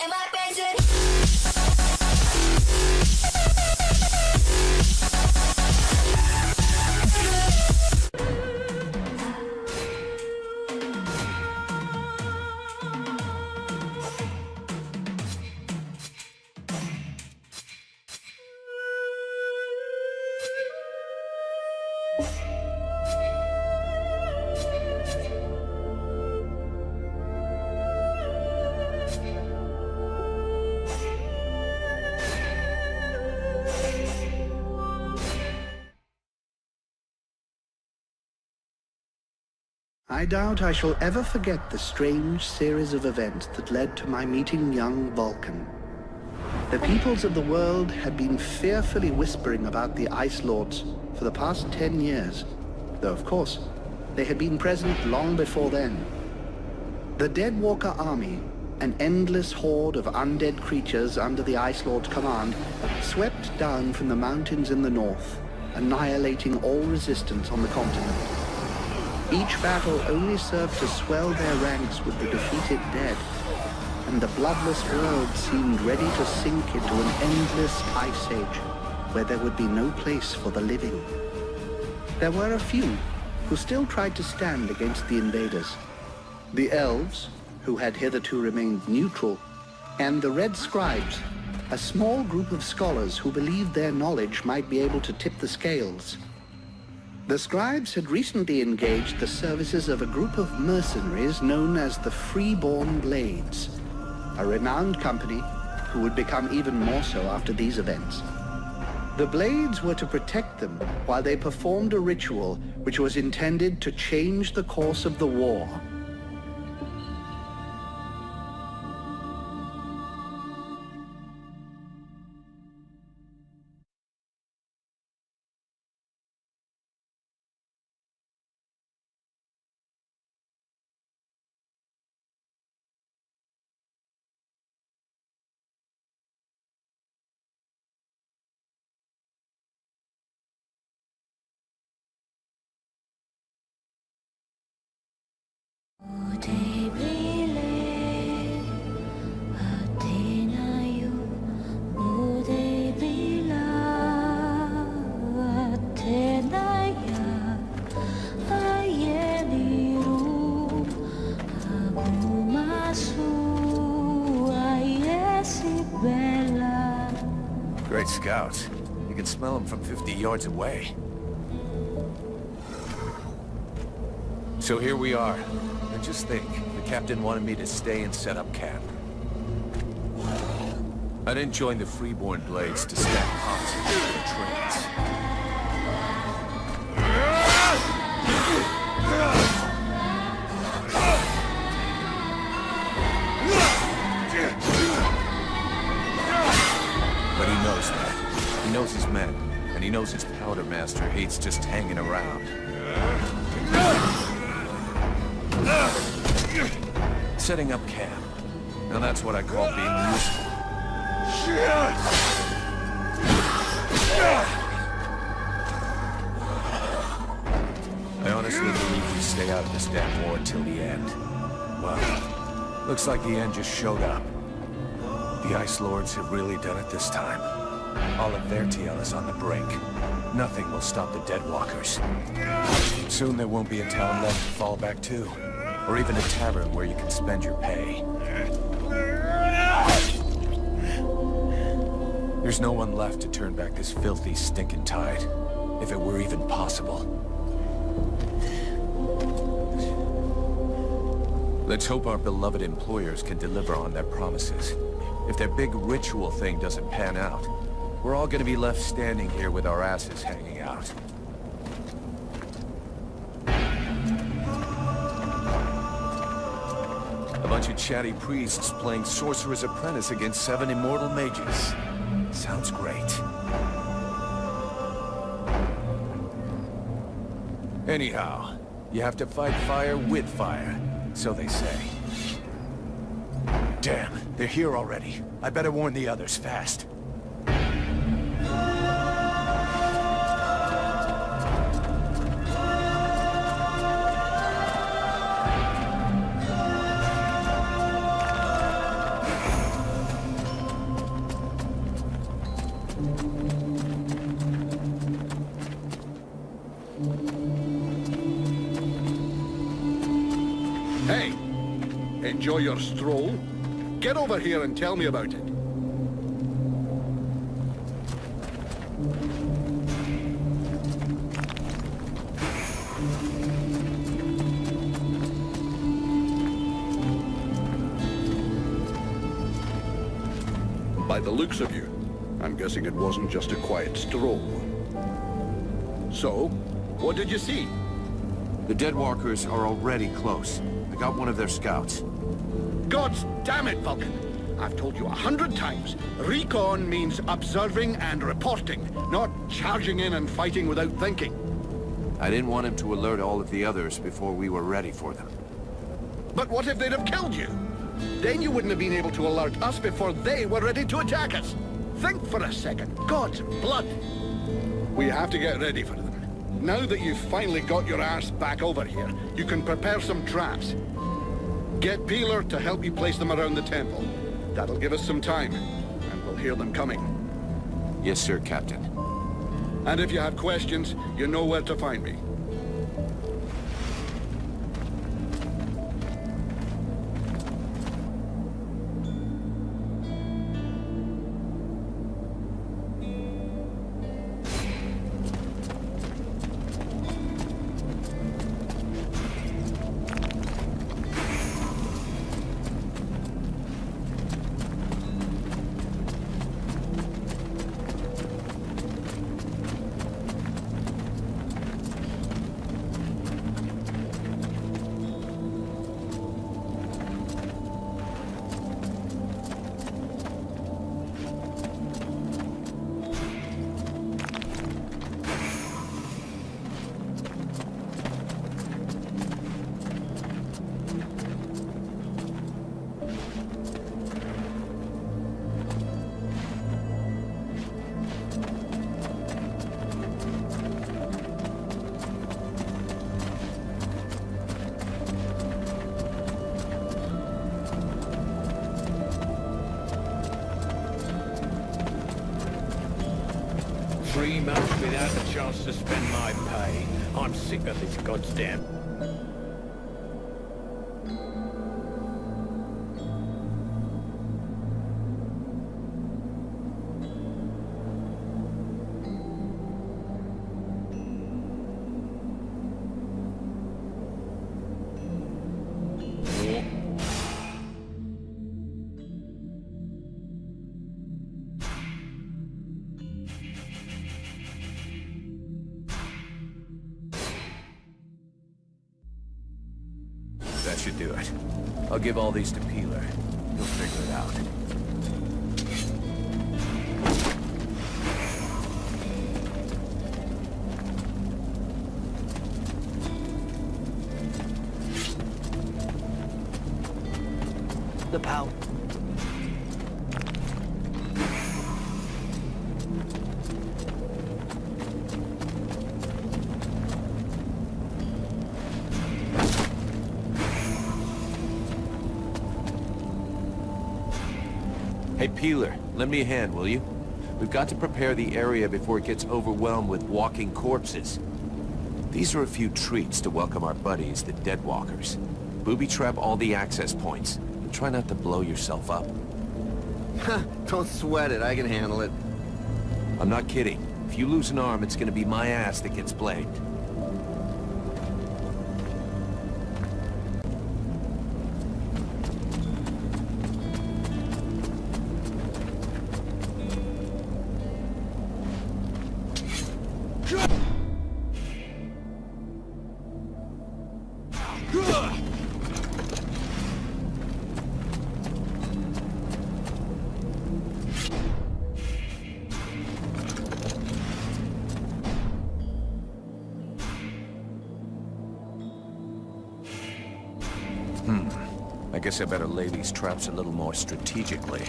am I pensing? I doubt I shall ever forget the strange series of events that led to my meeting young Vulcan. The peoples of the world had been fearfully whispering about the Ice Lords for the past 10 years, though of course, they had been present long before then. The Deadwalker army, an endless horde of undead creatures under the Ice Lord's command, swept down from the mountains in the north, annihilating all resistance on the continent. Each battle only served to swell their ranks with the defeated dead, and the bloodless world seemed ready to sink into an endless ice age, where there would be no place for the living. There were a few who still tried to stand against the invaders. The elves, who had hitherto remained neutral, and the red scribes, a small group of scholars who believed their knowledge might be able to tip the scales. The scribes had recently engaged the services of a group of mercenaries known as the Freeborn Blades, a renowned company who would become even more so after these events. The Blades were to protect them while they performed a ritual which was intended to change the course of the war. Great scouts. You can smell them from 50 yards away. So here we are. And just think, the captain wanted me to stay and set up camp. I didn't join the Freeborn Blades to stack pots into the trains. But he knows that. He knows his men, and he knows his powder master hates just hanging around. Setting up camp. Now that's what I call being useful. I honestly believe we stay out of this damn war until the end. Well, looks like the end just showed up. The Ice Lords have really done it this time. All of their TL is on the brink. Nothing will stop the Deadwalkers. Soon there won't be a town left to fall back to, or even a tavern where you can spend your pay. There's no one left to turn back this filthy, stinking tide, if it were even possible. Let's hope our beloved employers can deliver on their promises. If their big ritual thing doesn't pan out, we're all gonna be left standing here with our asses hanging out. A bunch of chatty priests playing Sorcerer's Apprentice against 7 immortal mages. Sounds great. Anyhow, you have to fight fire with fire, so they say. Damn, they're here already. I better warn the others fast. enjoy your stroll? Get over here and tell me about it. By the looks of you, I'm guessing it wasn't just a quiet stroll. So, what did you see? The Deadwalkers are already close. I got one of their scouts. Gods damn it, Vulcan! I've told you 100 times. Recon means observing and reporting, not charging in and fighting without thinking. I didn't want him to alert all of the others before we were ready for them. But what if they'd have killed you? Then you wouldn't have been able to alert us before they were ready to attack us. Think for a second. God's blood. We have to get ready for them. Now that you've finally got your ass back over here, you can prepare some traps. Get Peeler to help you place them around the temple. That'll give us some time, and we'll hear them coming. Yes, sir, Captain. And if you have questions, you know where to find me. Months without a chance to spend my pay. I'm sick of this goddamn... That should do it. I'll give all these to Peeler. He'll figure it out. The power. Hey, Peeler, lend me a hand, will you? We've got to prepare the area before it gets overwhelmed with walking corpses. These are a few treats to welcome our buddies, the Deadwalkers. Booby-trap all the access points, and try not to blow yourself up. Don't sweat it, I can handle it. I'm not kidding. If you lose an arm, it's gonna be my ass that gets blamed. I guess I better lay these traps a little more strategically.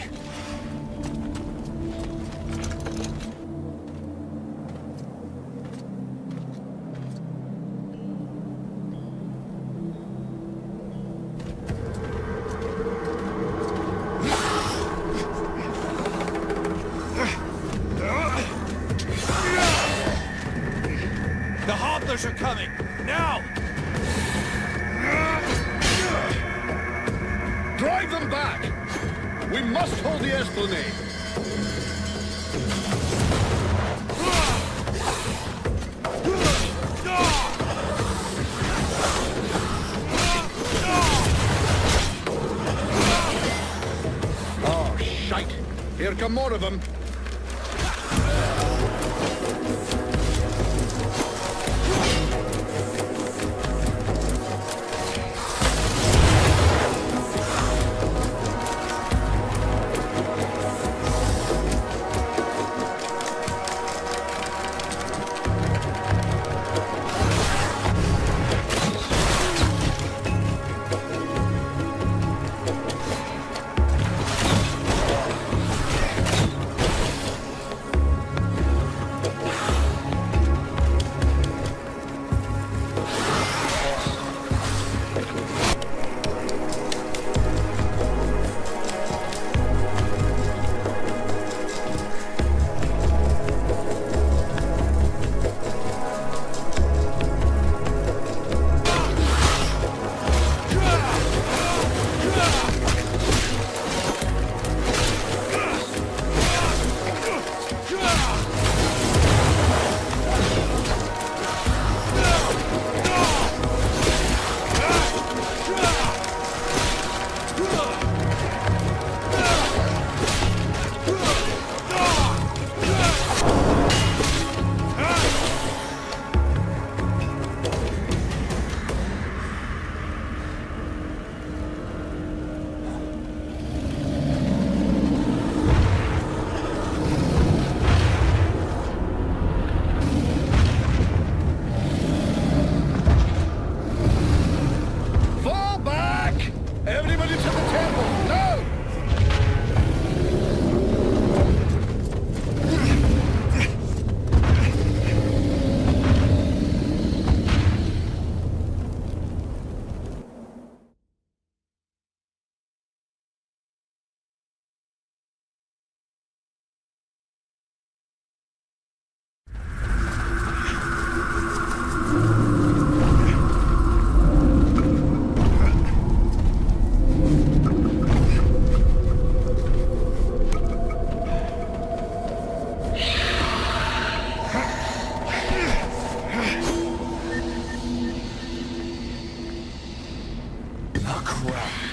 The Hobblers are coming! Now! back! We must hold the esplanade! Oh, shite! Here come more of them!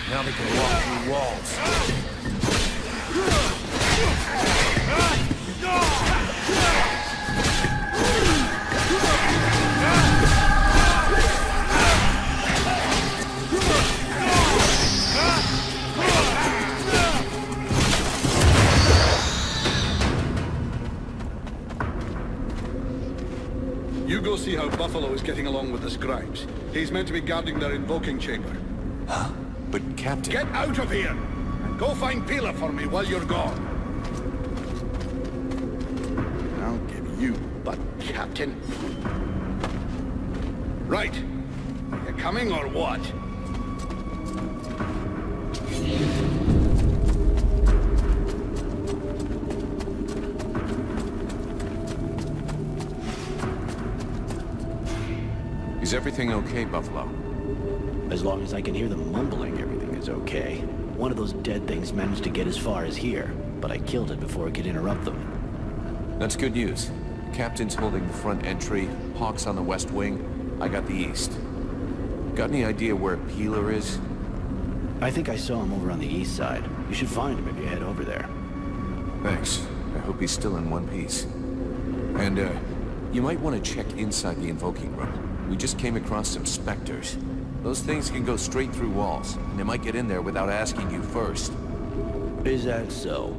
Now they can walk through walls. You go see how Buffalo is getting along with the scribes. He's meant to be guarding their invoking chamber. Huh? But Captain... Get out of here! And go find Pila for me while you're gone. I'll give you butt, Captain. Right. You coming or what? Is everything okay, Buffalo? As long as I can hear them mumbling, everything is okay. One of those dead things managed to get as far as here, but I killed it before it could interrupt them. That's good news. Captain's holding the front entry, Hawk's on the west wing, I got the east. Got any idea where Peeler is? I think I saw him over on the east side. You should find him if you head over there. Thanks. I hope he's still in one piece. And, you might want to check inside the invoking room. We just came across some specters. Those things can go straight through walls, and they might get in there without asking you first. Is that so?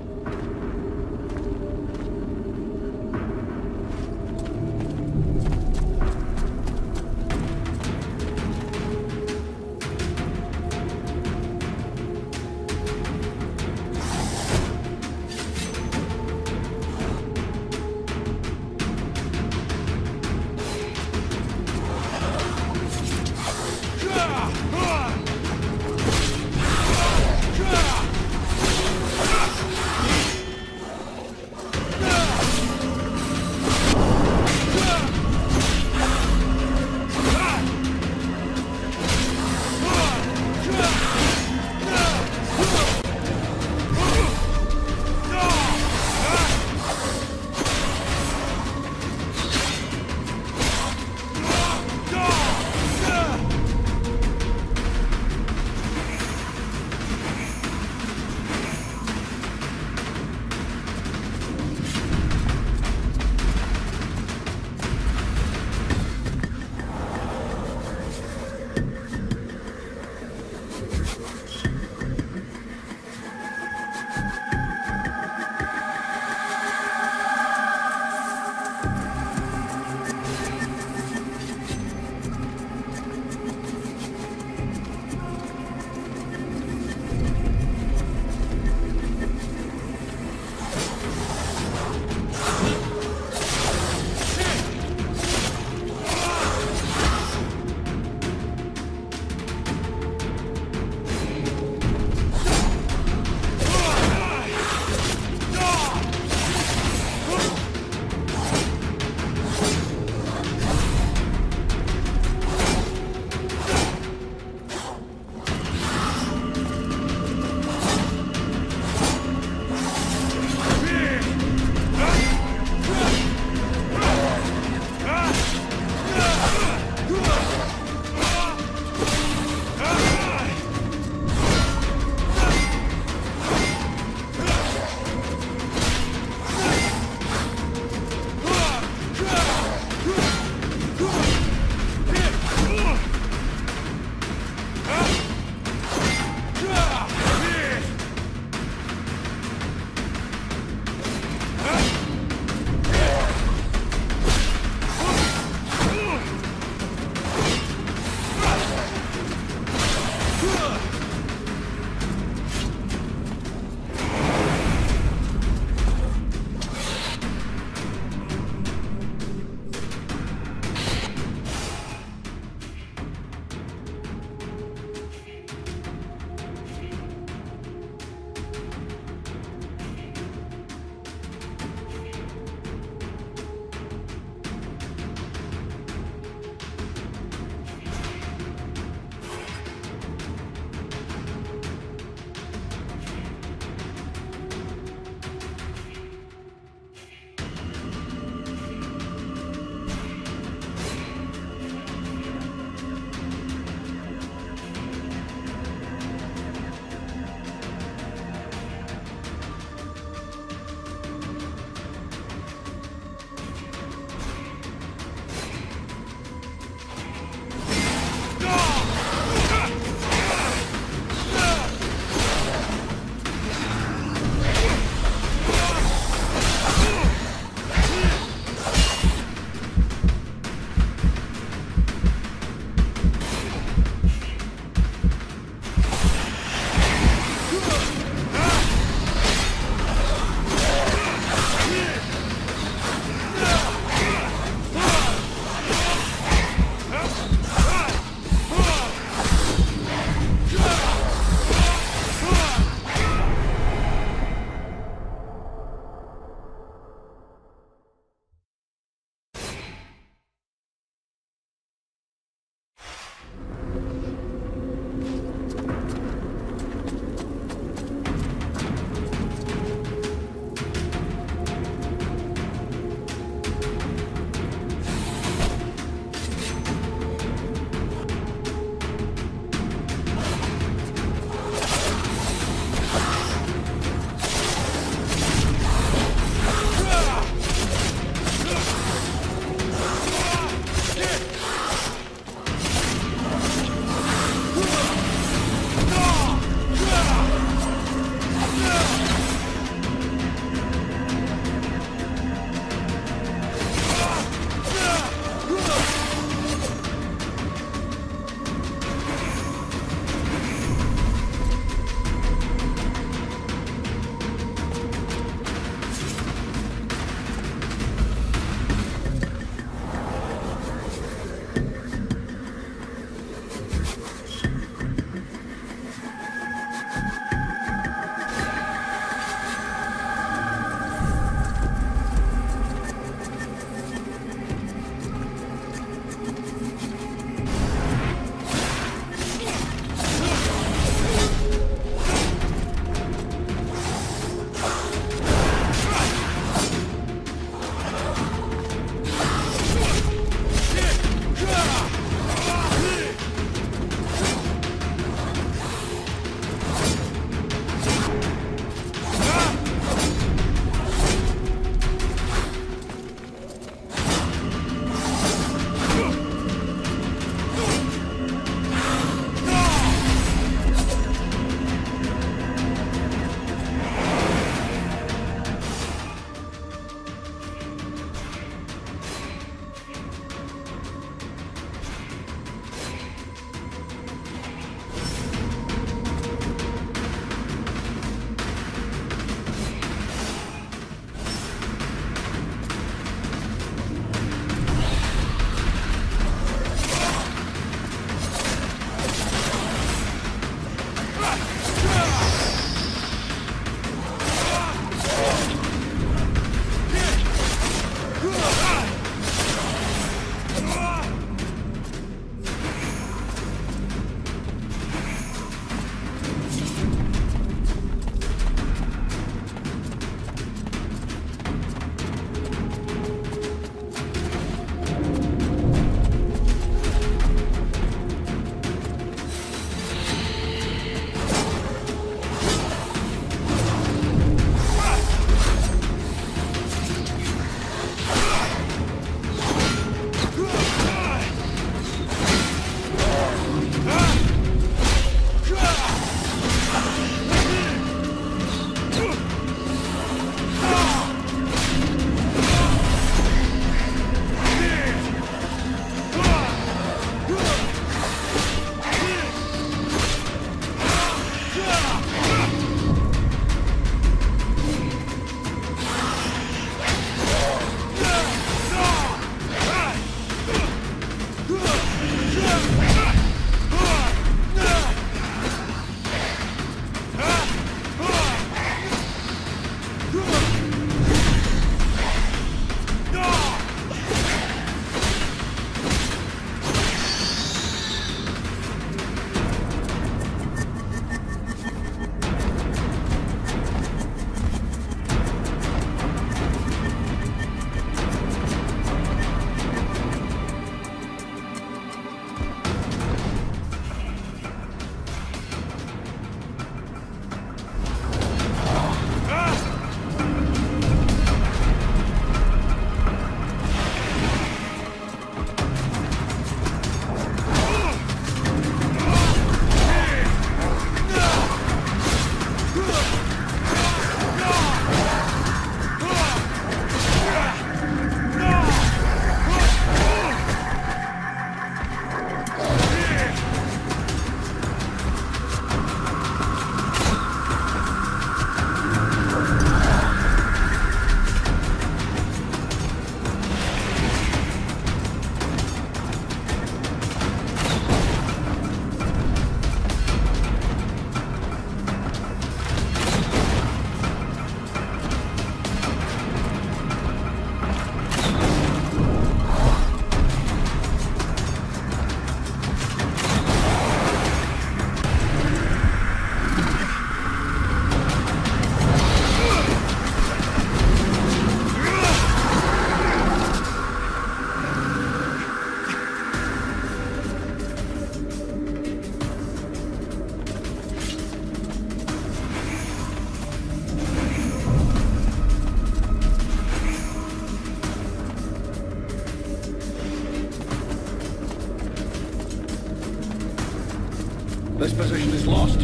This position is lost.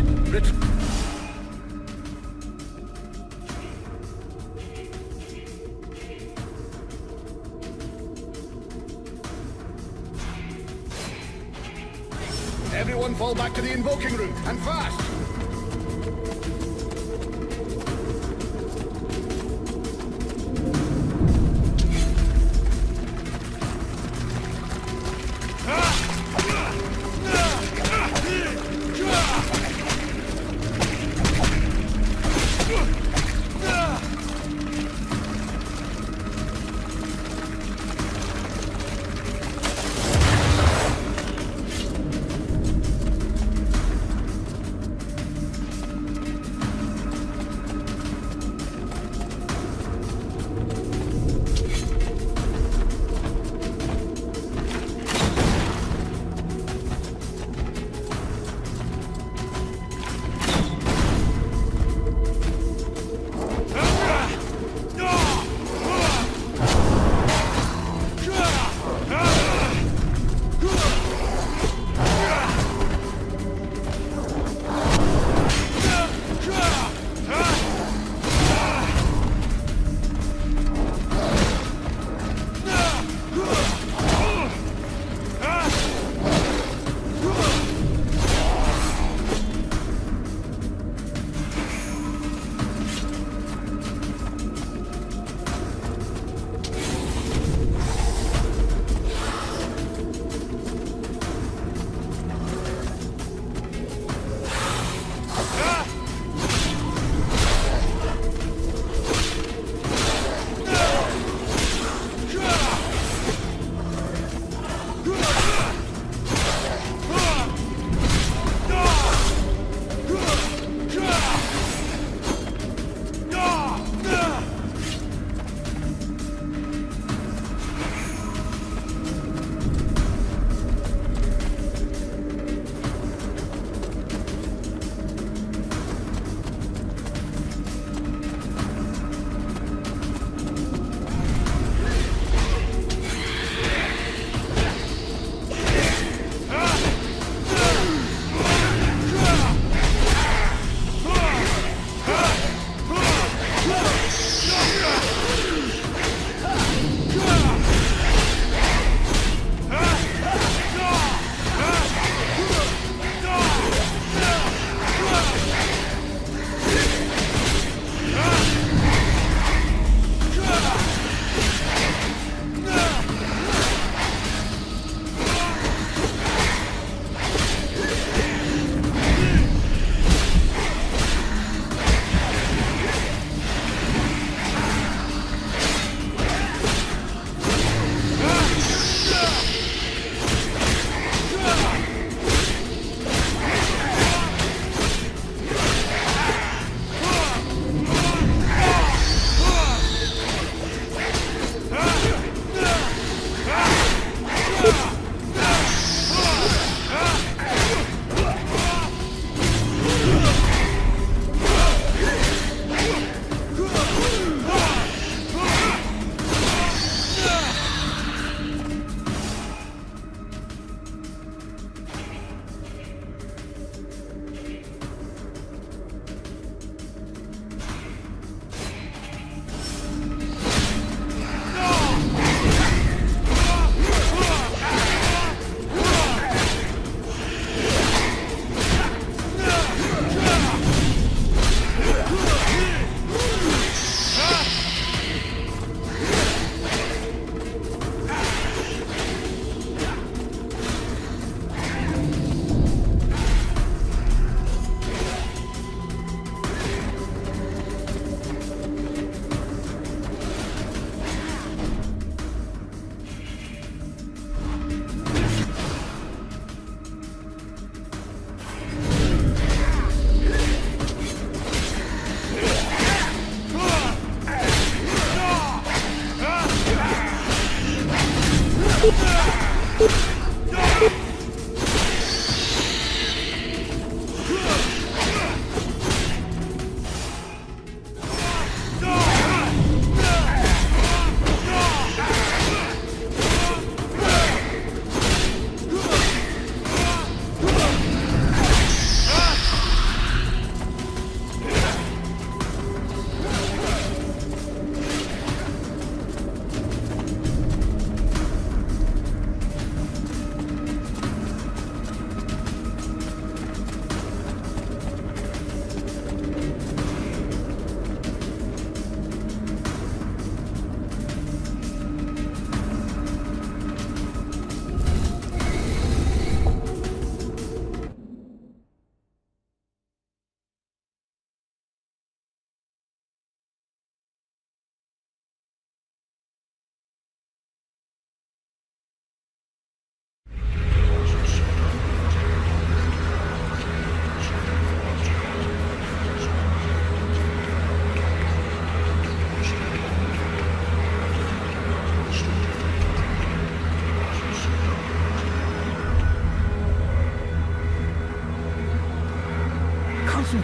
Everyone fall back to the invoking route, and fast!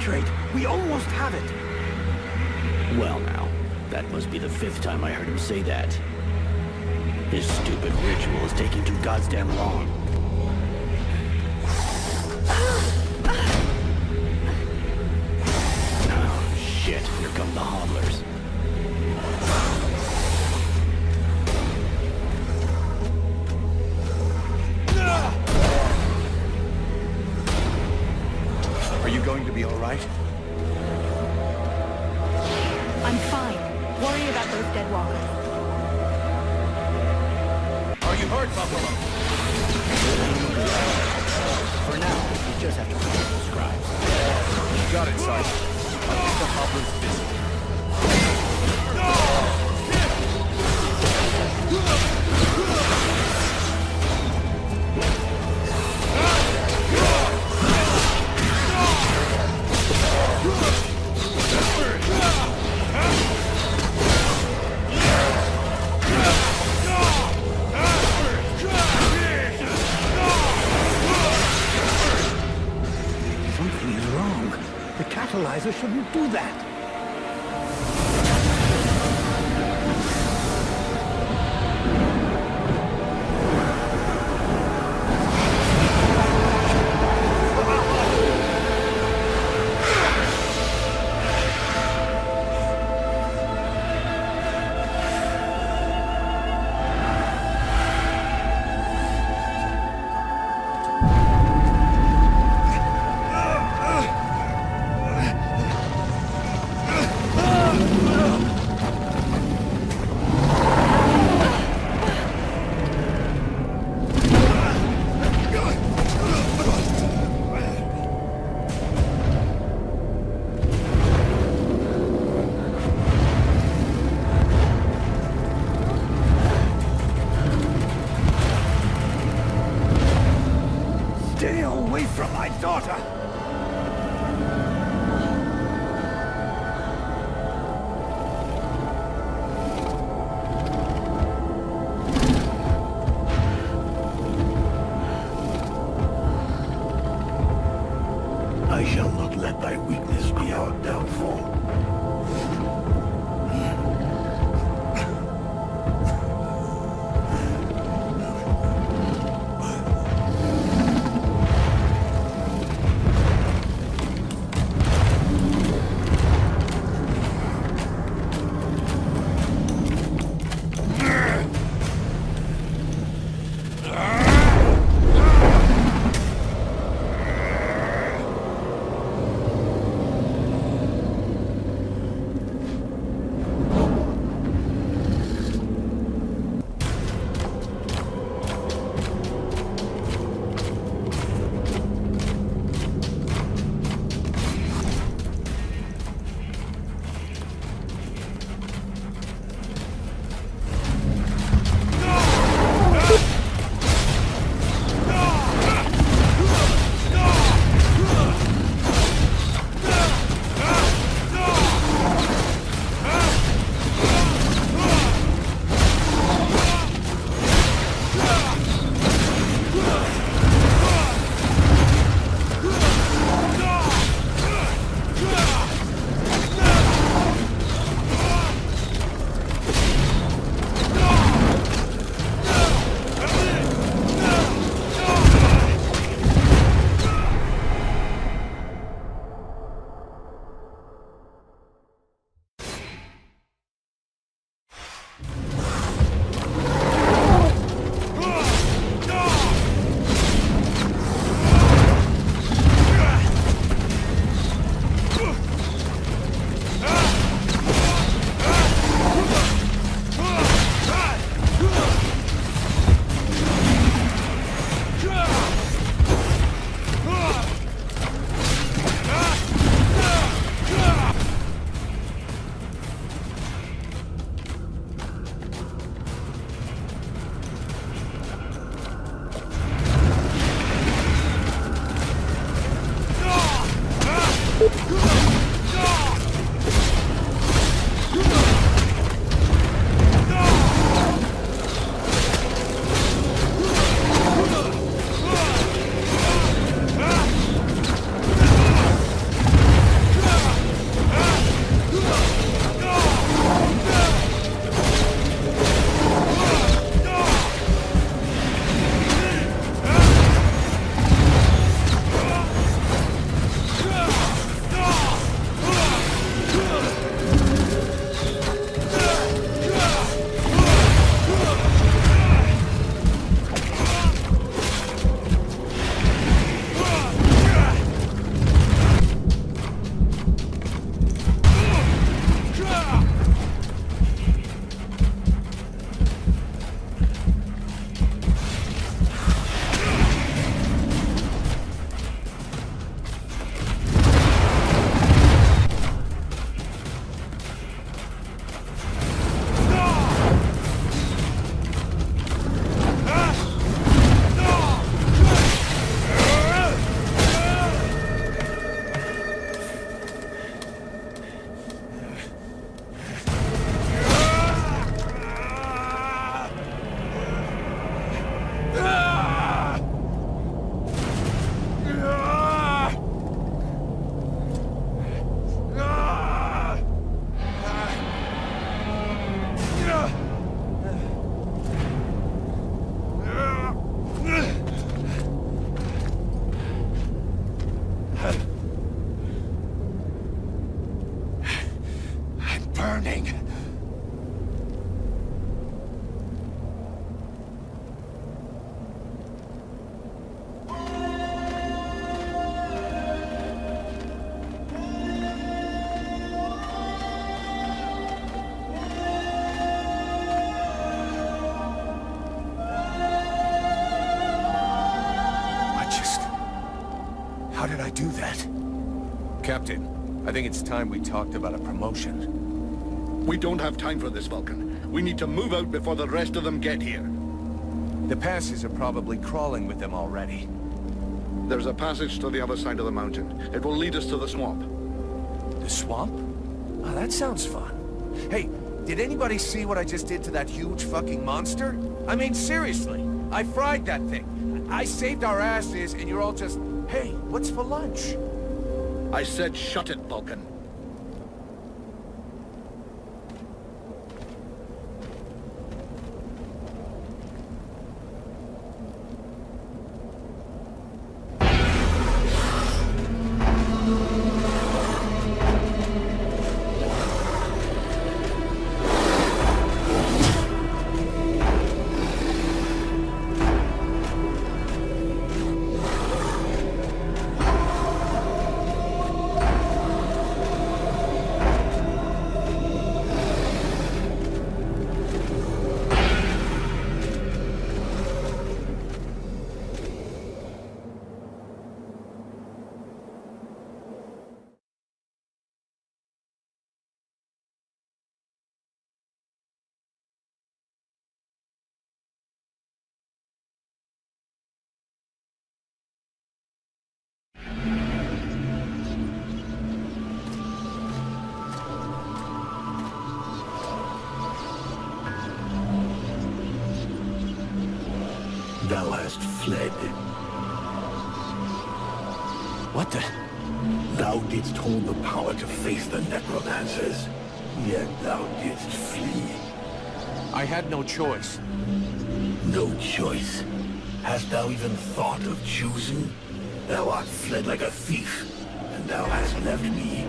Concentrate. We almost have it. Well now, that must be the 5th time I heard him say that. This stupid ritual is taking too goddamn long. Oh, shit. Here come the hodlers. Are you going to be all right? I'm fine. Worry about those dead walkers. Are you hurt, Buffalo? For now, you just have to follow the scribes. Got it, Sergeant. I'll keep the hobblers busy. Something is wrong. The catalyzer shouldn't do that. burning. How did I do that? Captain, I think it's time we talked about a promotion. We don't have time for this, Vulcan. We need to move out before the rest of them get here. The passes are probably crawling with them already. There's a passage to the other side of the mountain. It will lead us to the swamp. The swamp? Oh, that sounds fun. Hey, did anybody see what I just did to that huge fucking monster? I mean, seriously, I fried that thing. I saved our asses, and you're all just, hey, what's for lunch? I said shut it, Vulcan. Thou hast fled. What the? Thou didst hold the power to face the necromancers, yet thou didst flee. I had no choice. No choice. Hast thou even thought of choosing? Thou art fled like a thief, and thou hast left me,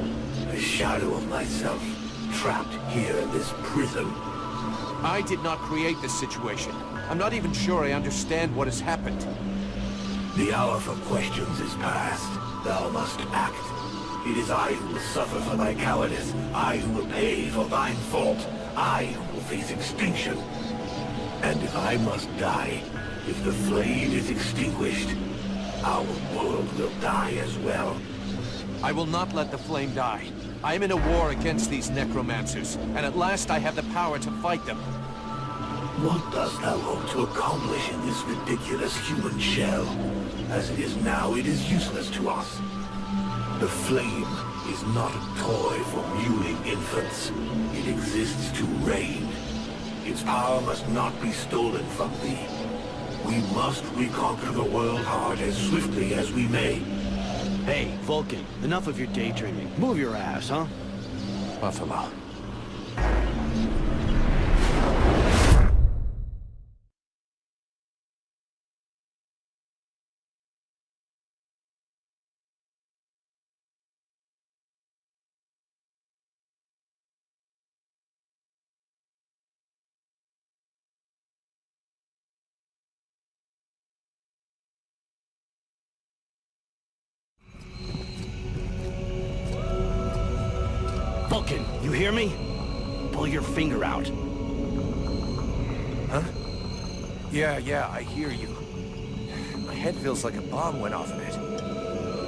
a shadow of myself, trapped here in this prison. I did not create this situation. I'm not even sure I understand what has happened. The hour for questions is past. Thou must act. It is I who will suffer for thy cowardice. I who will pay for thine fault. I who will face extinction. And if I must die, if the flame is extinguished, our world will die as well. I will not let the flame die. I am in a war against these necromancers, and at last I have the power to fight them. What dost thou hope to accomplish in this ridiculous human shell? As it is now, it is useless to us. The flame is not a toy for mewing infants. It exists to reign. Its power must not be stolen from thee. We must reconquer the world heart as swiftly as we may. Hey, Vulcan, enough of your daydreaming. Move your ass, huh? Buffalo. Vulcan, you hear me? Pull your finger out. Huh? Yeah, I hear you. My head feels like a bomb went off in it.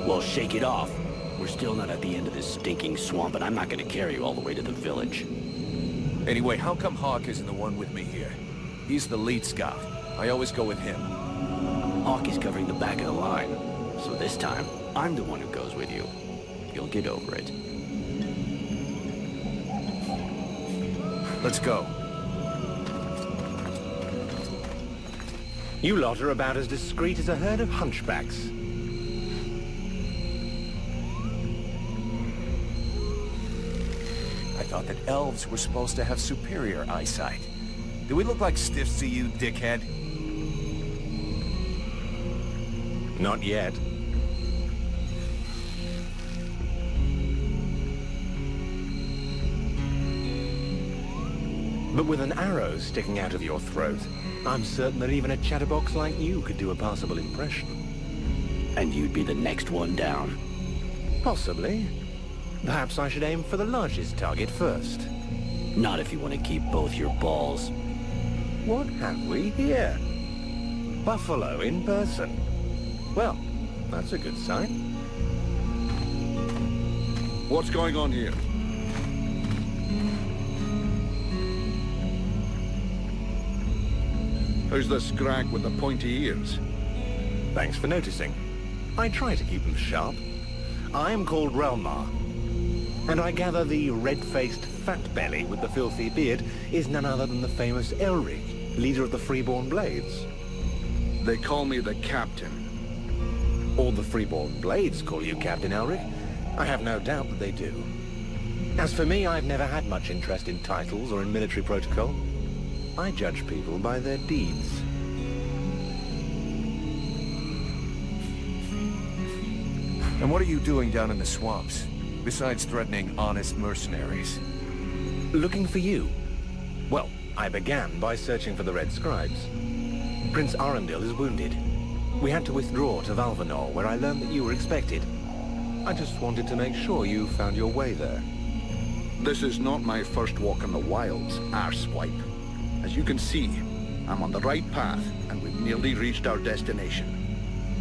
Well, shake it off. We're still not at the end of this stinking swamp, and I'm not gonna carry you all the way to the village. Anyway, how come Hawk isn't the one with me here? He's the lead scout. I always go with him. Hawk is covering the back of the line, so this time, I'm the one who goes with you. You'll get over it. Let's go. You lot are about as discreet as a herd of hunchbacks. I thought that elves were supposed to have superior eyesight. Do we look like stiffs to you, dickhead? Not yet. But with an arrow sticking out of your throat, I'm certain that even a chatterbox like you could do a passable impression. And you'd be the next one down. Possibly. Perhaps I should aim for the largest target first. Not if you want to keep both your balls. What have we here? Buffalo in person. Well, that's a good sign. What's going on here? Who's the scrag with the pointy ears? Thanks for noticing. I try to keep them sharp. I am called Relmar, and I gather the red-faced fat belly with the filthy beard is none other than the famous Elric, leader of the Freeborn Blades. They call me the Captain. All the Freeborn Blades call you Captain Elric. I have no doubt that they do. As for me, I've never had much interest in titles or in military protocol. I judge people by their deeds. And what are you doing down in the swamps, besides threatening honest mercenaries? Looking for you. Well, I began by searching for the Red Scribes. Prince Arundel is wounded. We had to withdraw to Valvanor, where I learned that you were expected. I just wanted to make sure you found your way there. This is not my first walk in the wilds, arsewipe. As you can see, I'm on the right path, and we've nearly reached our destination.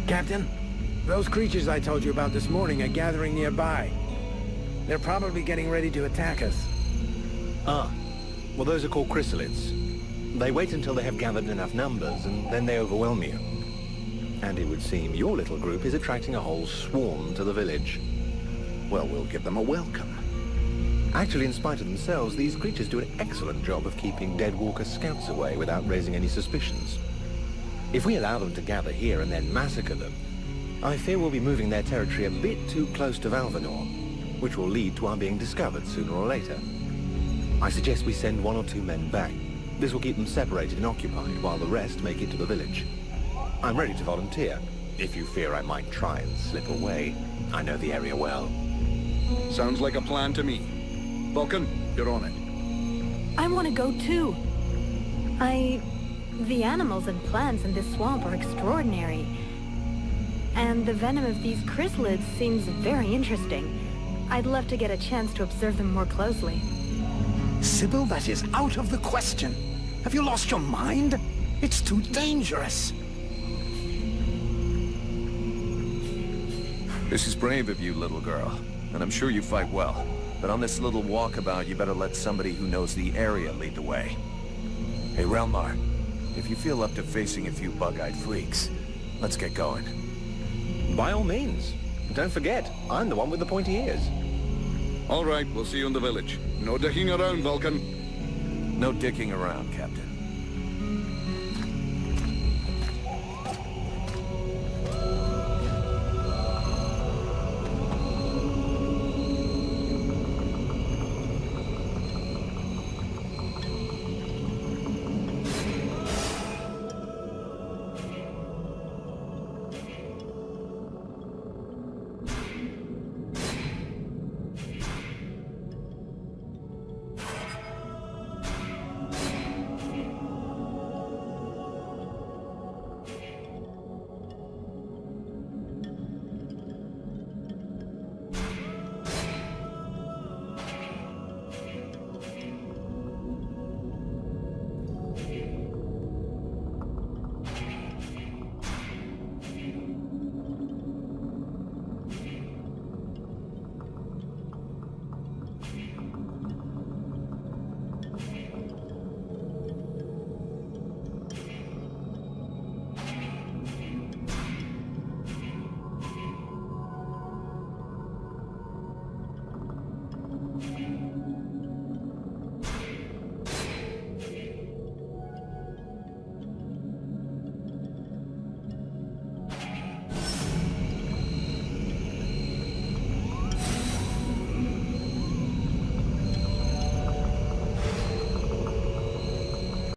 Captain, those creatures I told you about this morning are gathering nearby. They're probably getting ready to attack us. Ah, well those are called chrysalids. They wait until they have gathered enough numbers, and then they overwhelm you. And it would seem your little group is attracting a whole swarm to the village. Well, we'll give them a welcome. Actually, in spite of themselves, these creatures do an excellent job of keeping Deadwalker scouts away without raising any suspicions. If we allow them to gather here and then massacre them, I fear we'll be moving their territory a bit too close to Valvanor, which will lead to our being discovered sooner or later. I suggest we send 1 or 2 men back. This will keep them separated and occupied while the rest make it to the village. I'm ready to volunteer, if you fear I might try and slip away. I know the area well. Sounds like a plan to me. Vulcan, you're on it. I want to go too. The animals and plants in this swamp are extraordinary. And the venom of these chrysalids seems very interesting. I'd love to get a chance to observe them more closely. Sybil, that is out of the question. Have you lost your mind? It's too dangerous. This is brave of you, little girl, and I'm sure you fight well. But on this little walkabout, you better let somebody who knows the area lead the way. Hey, Relmar, if you feel up to facing a few bug-eyed freaks, let's get going. By all means. Don't forget, I'm the one with the pointy ears. All right, we'll see you in the village. No dicking around, Vulcan. No dicking around, Captain.